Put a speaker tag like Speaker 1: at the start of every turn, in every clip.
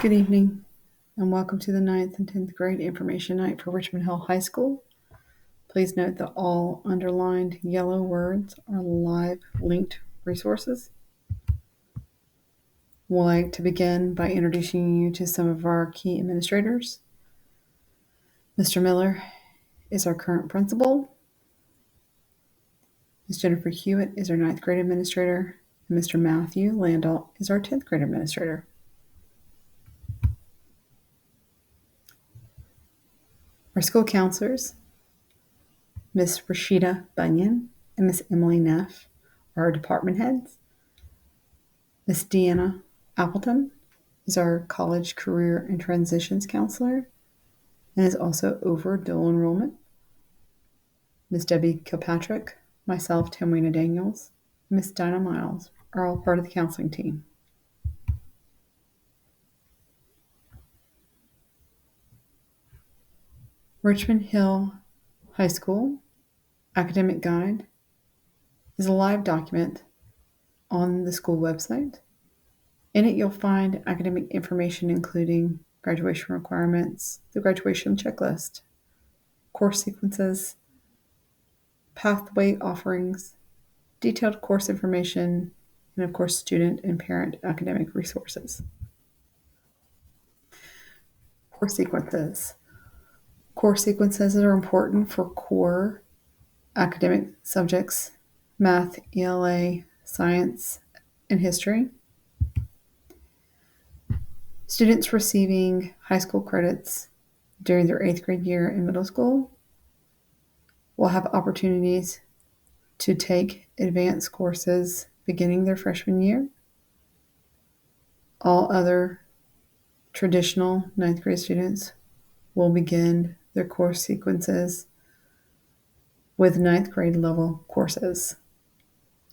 Speaker 1: Good evening, and welcome to the 9th and 10th grade information night for Richmond Hill High School. Please note that all underlined yellow words are live linked resources. We'd like to begin by introducing you to some of our key administrators. Mr. Miller is our current principal. Ms. Jennifer Hewitt is our 9th grade administrator, and Mr. Matthew Landau is our 10th grade administrator. Our school counselors, Ms. Rashida Bunyan and Ms. Emily Neff, are our department heads. Ms. Deanna Appleton is our college career and transitions counselor and is also over dual enrollment. Ms. Debbie Kilpatrick, myself, Tamwina Daniels, and Ms. Dinah Miles are all part of the counseling team. Richmond Hill High School Academic Guide is a live document on the school website. In it, you'll find academic information including graduation requirements, the graduation checklist, course sequences, pathway offerings, detailed course information, and of course, student and parent academic resources. Course sequences. Course sequences are important for core academic subjects, math, ELA, science, and history. Students receiving high school credits during their 8th grade year in middle school will have opportunities to take advanced courses beginning their freshman year. All other traditional 9th grade students will begin their course sequences with 9th grade level courses.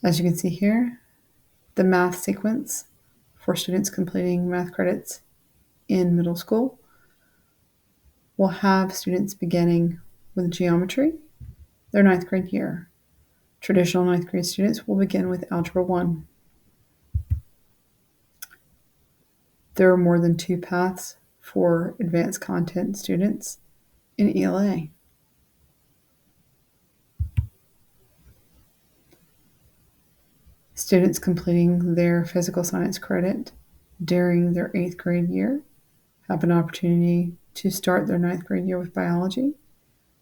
Speaker 1: As you can see here, the math sequence for students completing math credits in middle school will have students beginning with geometry, their 9th grade year. Traditional 9th grade students will begin with Algebra 1. There are more than 2 paths for advanced content students in ELA. Students completing their physical science credit during their 8th grade year have an opportunity to start their 9th grade year with biology.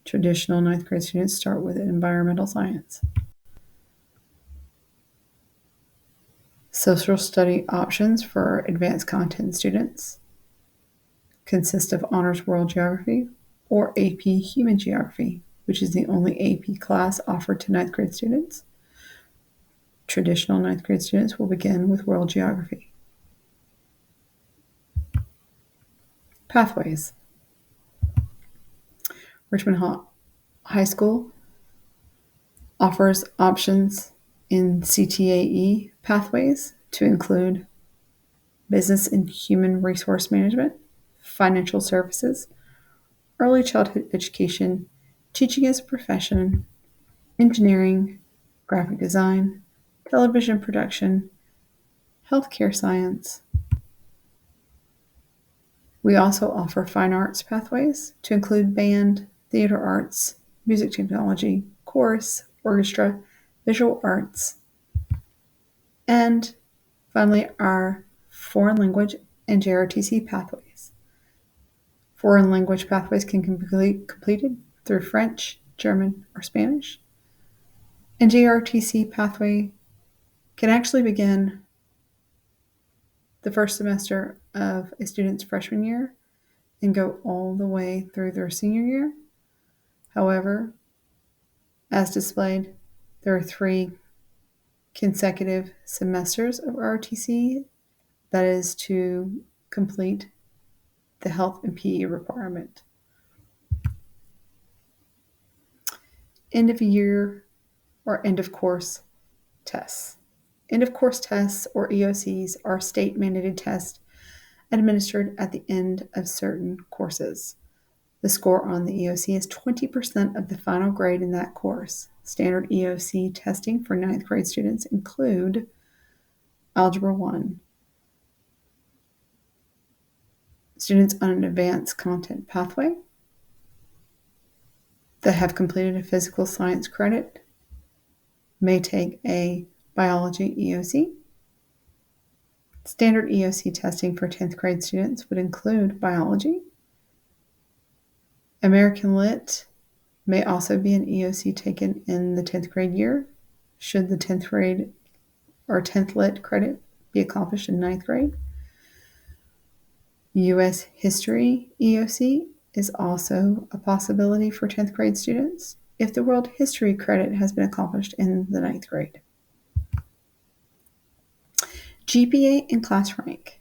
Speaker 1: Traditional 9th grade students start with environmental science. Social study options for advanced content students consist of Honors World Geography or AP Human Geography, which is the only AP class offered to 9th grade students. Traditional 9th grade students will begin with World Geography. Pathways. Richmond High School offers options in CTAE pathways to include Business and Human Resource Management, Financial Services, Early Childhood Education, Teaching as a Profession, Engineering, Graphic Design, Television Production, Healthcare Science. We also offer fine arts pathways to include band, theater arts, music technology, chorus, orchestra, visual arts, and finally our foreign language and JRTC pathways. Foreign language pathways can be completed through French, German, or Spanish. And JRTC pathway can actually begin the first semester of a student's freshman year and go all the way through their senior year. However, as displayed, there are 3 consecutive semesters of ROTC, that is to complete the health and PE requirement. End of year or end of course tests. End of course tests or EOCs are state mandated tests administered at the end of certain courses. The score on the EOC is 20% of the final grade in that course. Standard EOC testing for 9th grade students include Algebra 1, Students on an advanced content pathway that have completed a physical science credit may take a biology EOC. Standard EOC testing for 10th grade students would include biology. American Lit may also be an EOC taken in the 10th grade year, should the 10th grade or 10th Lit credit be accomplished in 9th grade. U.S. History EOC is also a possibility for 10th grade students if the World History credit has been accomplished in the 9th grade. GPA and class rank.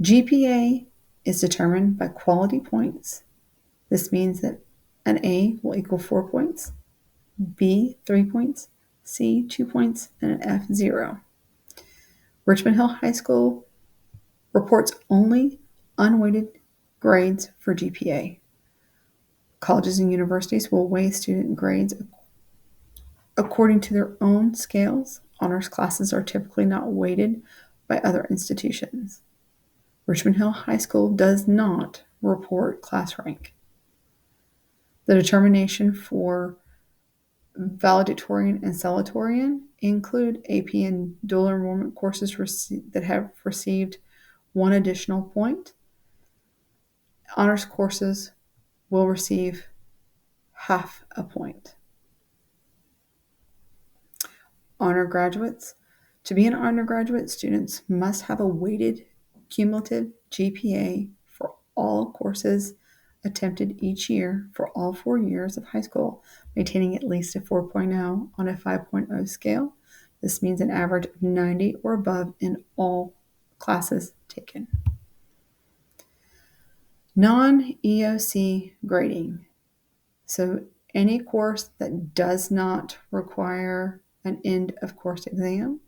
Speaker 1: GPA is determined by quality points. This means that an A will equal 4 points, B 3 points, C 2 points, and an F 0. Richmond Hill High School reports only unweighted grades for GPA. Colleges and universities will weigh student grades according to their own scales. Honors classes are typically not weighted by other institutions. Richmond Hill High School does not report class rank. The determination for valedictorian and salutatorian include AP and dual enrollment courses that have received 1 additional point. Honors courses will receive half a point. Honor graduates. To be an undergraduate, students must have a weighted cumulative GPA for all courses attempted each year for all 4 years of high school, maintaining at least a 4.0 on a 5.0 scale. This means an average of 90 or above in all classes taken. Non-EOC grading. So any course that does not require an end of course exam,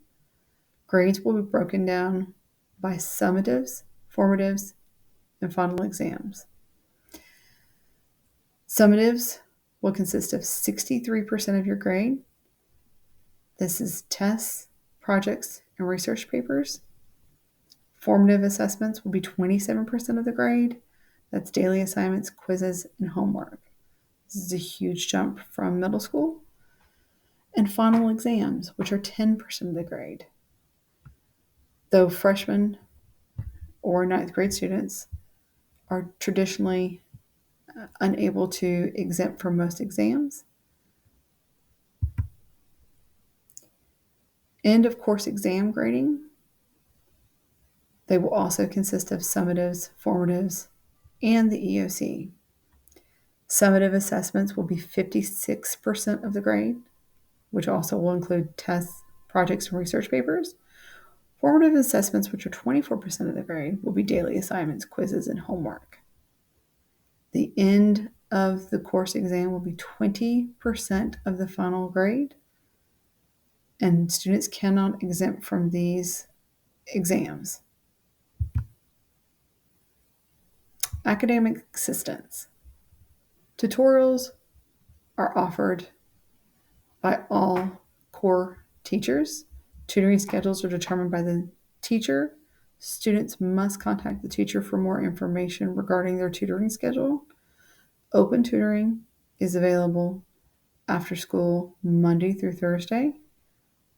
Speaker 1: grades will be broken down by summatives, formatives, and final exams. Summatives will consist of 63% of your grade. This is tests, projects, and research papers. Formative assessments will be 27% of the grade. That's daily assignments, quizzes, and homework. This is a huge jump from middle school. And final exams, which are 10% of the grade. Though freshmen or 9th grade students are traditionally unable to exempt from most exams. End of course exam grading. They will also consist of summatives, formatives, and the EOC. Summative assessments will be 56% of the grade, which also will include tests, projects, and research papers. Formative assessments, which are 24% of the grade, will be daily assignments, quizzes, and homework. The end of the course exam will be 20% of the final grade, and students cannot exempt from these exams. Academic assistance. Tutorials are offered by all core teachers. Tutoring schedules are determined by the teacher. Students must contact the teacher for more information regarding their tutoring schedule. Open tutoring is available after school Monday through Thursday,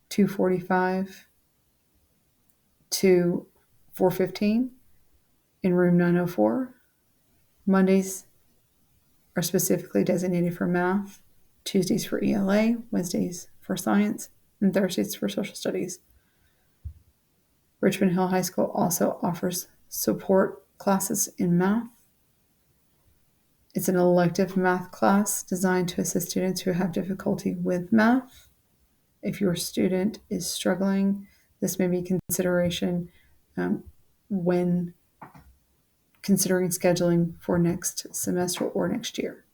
Speaker 1: 2:45 to 4:15 in room 904. Mondays are specifically designated for math, Tuesdays for ELA, Wednesdays for science, and Thursdays for social studies. Richmond Hill High School also offers support classes in math. It's an elective math class designed to assist students who have difficulty with math. If your student is struggling, this may be consideration when considering scheduling for next semester or next year.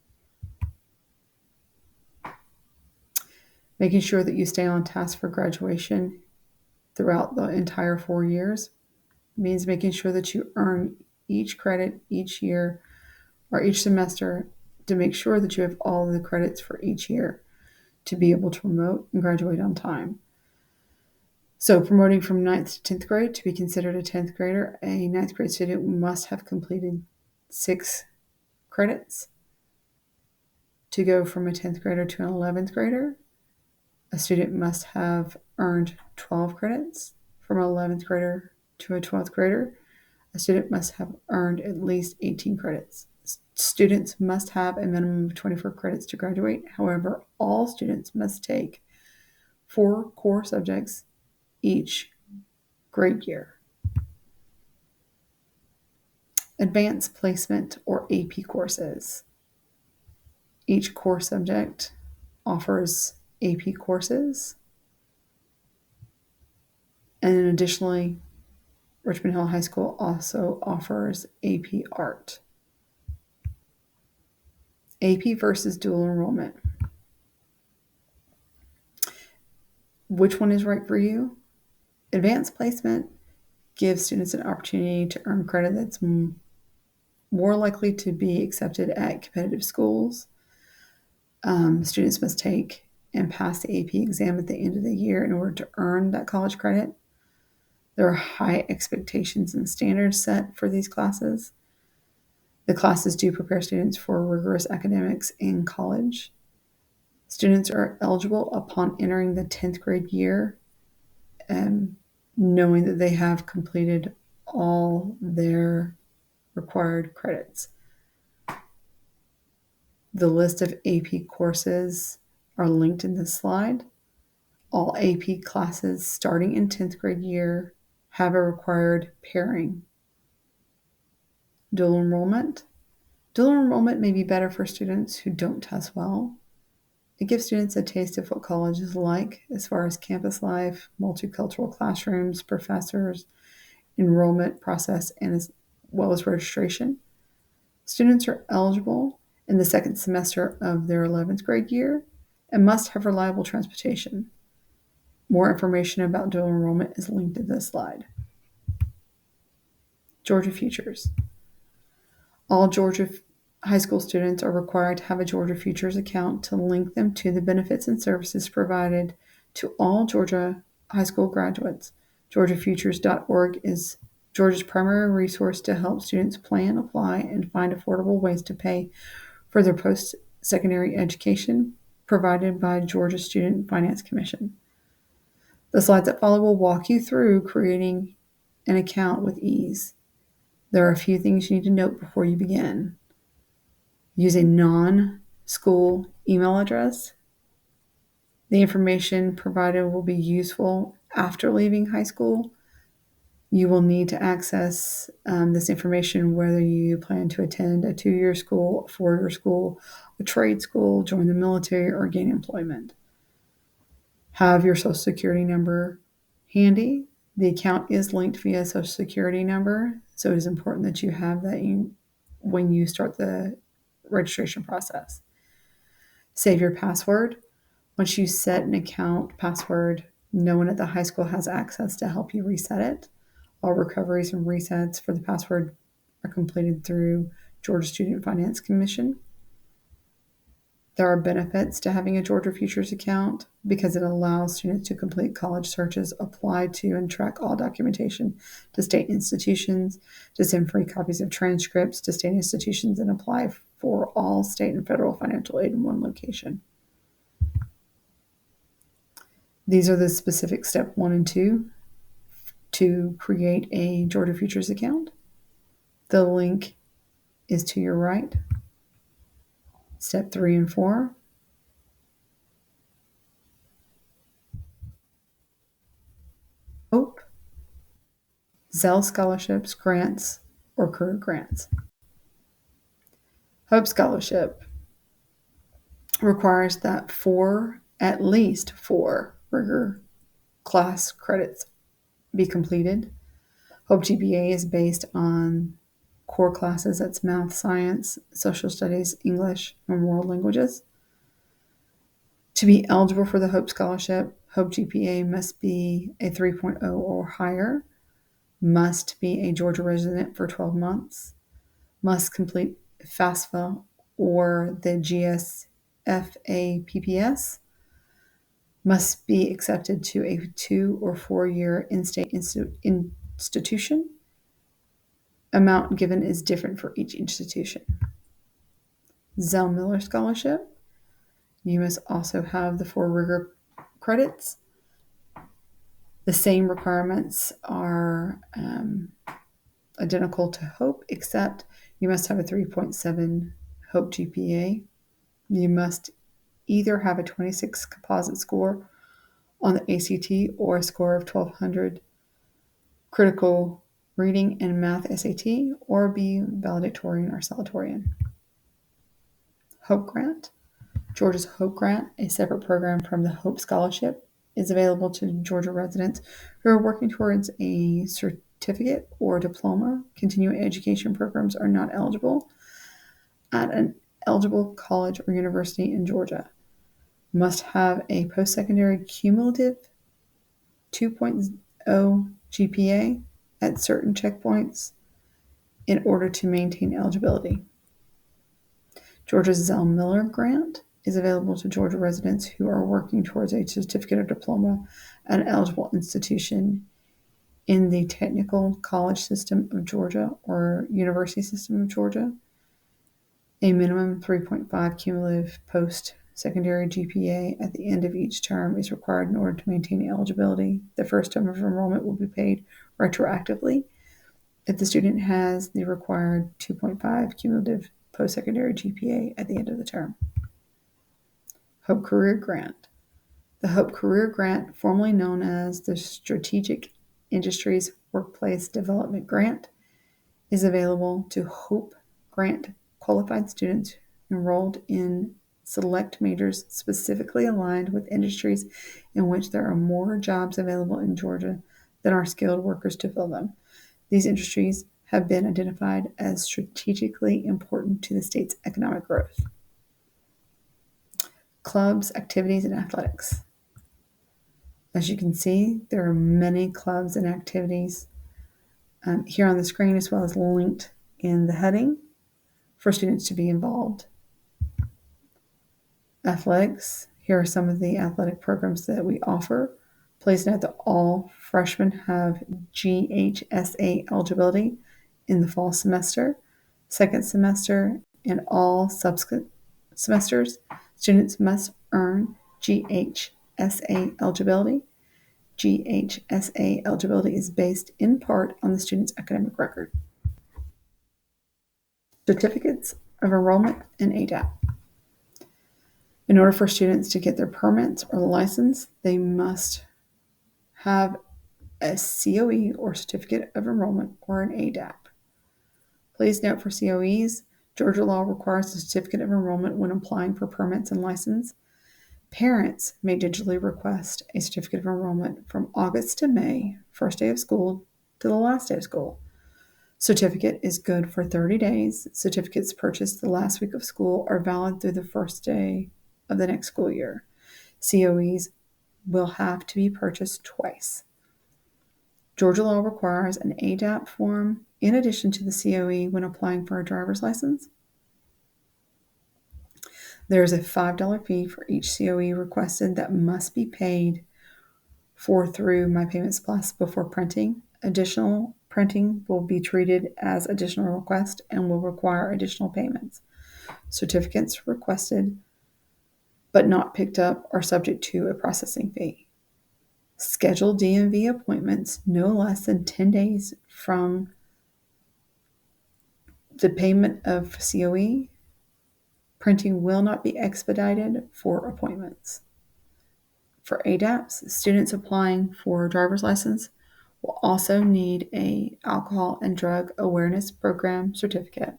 Speaker 1: Making sure that you stay on task for graduation throughout the entire 4 years means making sure that you earn each credit each year or each semester to make sure that you have all of the credits for each year to be able to promote and graduate on time. So promoting from 9th to 10th grade, to be considered a 10th grader, a 9th grade student must have completed 6 credits. To go from a 10th grader to an 11th grader, a student must have earned 12 credits. From an 11th grader to a 12th grader, a student must have earned at least 18 credits. Students must have a minimum of 24 credits to graduate. However, all students must take 4 core subjects each grade year. Advanced placement or AP courses. Each core subject offers AP courses. And additionally, Richmond Hill High School also offers AP Art. AP versus dual enrollment. Which one is right for you? Advanced placement gives students an opportunity to earn credit that's more likely to be accepted at competitive schools. Students must take and pass the AP exam at the end of the year in order to earn that college credit. There are high expectations and standards set for these classes. The classes do prepare students for rigorous academics in college. Students are eligible upon entering the 10th grade year, knowing that they have completed all their required credits. The list of AP courses are linked in this slide. All AP classes starting in 10th grade year have a required pairing. Dual enrollment. Dual enrollment may be better for students who don't test well. It gives students a taste of what college is like as far as campus life, multicultural classrooms, professors, enrollment process, and as well as registration. Students are eligible in the second semester of their 11th grade year and must have reliable transportation. More information about dual enrollment is linked in this slide. Georgia Futures. All Georgia high school students are required to have a Georgia Futures account to link them to the benefits and services provided to all Georgia high school graduates. GeorgiaFutures.org is Georgia's primary resource to help students plan, apply, and find affordable ways to pay for their post-secondary education provided by Georgia Student Finance Commission. The slides that follow will walk you through creating an account with ease. There are a few things you need to note before you begin. Use a non-school email address. The information provided will be useful after leaving high school. You will need to access this information whether you plan to attend a 2-year school, a 4-year school, a trade school, join the military, or gain employment. Have your Social Security number handy. The account is linked via Social Security number, so it is important that you have that when you start the registration process. Save your password. Once you set an account password, no one at the high school has access to help you reset it. All recoveries and resets for the password are completed through Georgia Student Finance Commission. There are benefits to having a Georgia Futures account because it allows students to complete college searches, apply to and track all documentation to state institutions, to send free copies of transcripts to state institutions, and apply for all state and federal financial aid in one location. These are the specific step 1 and 2 to create a Georgia Futures account. The link is to your right. Step 3 and 4. Hope, Zell scholarships, grants, or career grants. Hope Scholarship requires that at least 4 rigor class credits be completed. Hope GPA is based on core classes, that's math, science, social studies, English, and world languages. To be eligible for the Hope Scholarship, Hope GPA must be a 3.0 or higher, must be a Georgia resident for 12 months, must complete FAFSA or the GSFA PPS, must be accepted to a 2 or 4 year in-state institution. Amount given is different for each institution. Zell Miller Scholarship. You must also have the 4 rigor credits. The same requirements are identical to Hope, except you must have a 3.7 Hope GPA. You must either have a 26 composite score on the ACT or a score of 1200 critical reading and math SAT, or be valedictorian or salutatorian. Hope Grant. Georgia's Hope Grant, a separate program from the Hope Scholarship, is available to Georgia residents who are working towards a certificate or diploma. Continuing education programs are not eligible at an eligible college or university in Georgia. Must have a post-secondary cumulative 2.0 GPA at certain checkpoints in order to maintain eligibility. Georgia's Zell Miller Grant is available to Georgia residents who are working towards a certificate or diploma at an eligible institution in the technical college system of Georgia or university system of Georgia. A minimum 3.5 cumulative post-secondary GPA at the end of each term is required in order to maintain eligibility. The first term of enrollment will be paid retroactively if the student has the required 2.5 cumulative post-secondary GPA at the end of the term. Hope Career Grant. The Hope Career Grant, formerly known as the Strategic Industries Workplace Development Grant, is available to Hope Grant qualified students enrolled in select majors specifically aligned with industries in which there are more jobs available in Georgia than are skilled workers to fill them. These industries have been identified as strategically important to the state's economic growth. Clubs, activities, and athletics. As you can see, there are many clubs and activities here on the screen, as well as linked in the heading for students to be involved. Athletics. Here are some of the athletic programs that we offer. Please note that all freshmen have GHSA eligibility in the fall semester, second semester, and all subsequent semesters. Students must earn GHSA eligibility. GHSA eligibility is based in part on the student's academic record. Certificates of enrollment and ADAP. In order for students to get their permits or license, they must have a COE or certificate of enrollment or an ADAP. Please note for COEs, Georgia law requires a certificate of enrollment when applying for permits and license. Parents may digitally request a certificate of enrollment from August to May, first day of school to the last day of school. Certificate is good for 30 days. Certificates purchased the last week of school are valid through the first day of the next school year. COEs will have to be purchased twice. Georgia law requires an ADAP form in addition to the COE when applying for a driver's license. There is a $5 fee for each COE requested that must be paid for through My Payments Plus before printing. Additional printing will be treated as additional request and will require additional payments. Certificates requested but not picked up are subject to a processing fee. Schedule DMV appointments no less than 10 days from the payment of COE. Printing will not be expedited for appointments. For ADAPs, students applying for a driver's license will also need an alcohol and drug awareness program certificate.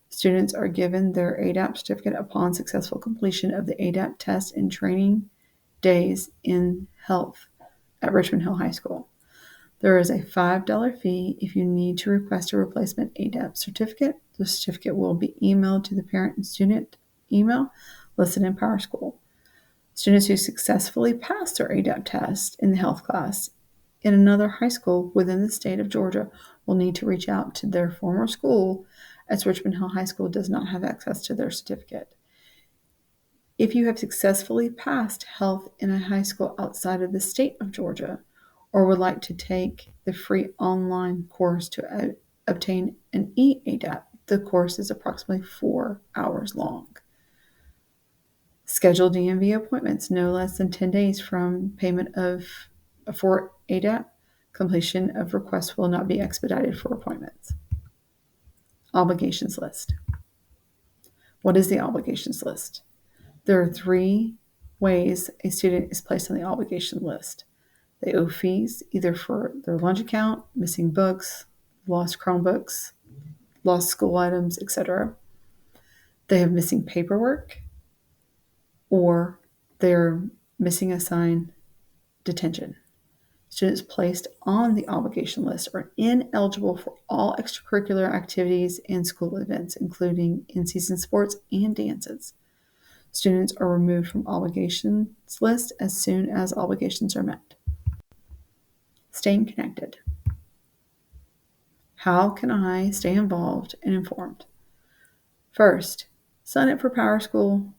Speaker 1: Students are given their ADAP certificate upon successful completion of the ADAP test and training days in health at Richmond Hill High School. There is a $5 fee if you need to request a replacement ADAP certificate. The certificate will be emailed to the parent and student email listed in PowerSchool. Students who successfully pass their ADAP test in the health class in another high school within the state of Georgia will need to reach out to their former school, as Richmond Hill High School does not have access to their certificate. If you have successfully passed health in a high school outside of the state of Georgia, or would like to take the free online course to obtain an EADAP, the course is approximately 4 hours long. Schedule DMV appointments no less than 10 days from payment for ADAP. Completion of requests will not be expedited for appointments. Obligations list. What is the obligations list? There are 3 ways a student is placed on the obligation list. They owe fees either for their lunch account, missing books, lost Chromebooks, lost school items, etc. They have missing paperwork, or they're missing assigned detention. Students placed on the obligation list are ineligible for all extracurricular activities and school events, including in-season sports and dances. Students are removed from obligations list as soon as obligations are met. Staying connected. How can I stay involved and informed? First, sign up for a PowerSchool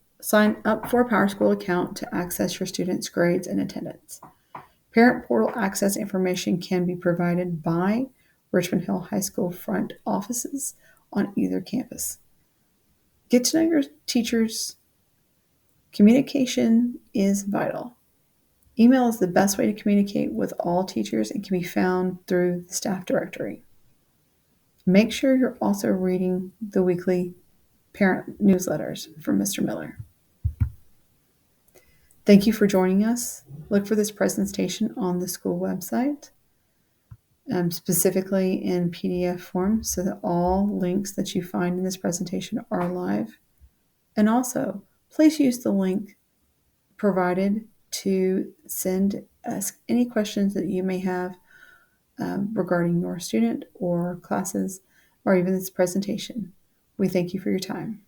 Speaker 1: account to access your students' grades and attendance. Parent portal access information can be provided by Richmond Hill High School front offices on either campus. Get to know your teachers. Communication is vital. Email is the best way to communicate with all teachers and can be found through the staff directory. Make sure you're also reading the weekly parent newsletters from Mr. Miller. Thank you for joining us. Look for this presentation on the school website, specifically in PDF form, so that all links that you find in this presentation are live. And also, please use the link provided to send us any questions that you may have regarding your student or classes, or even this presentation. We thank you for your time.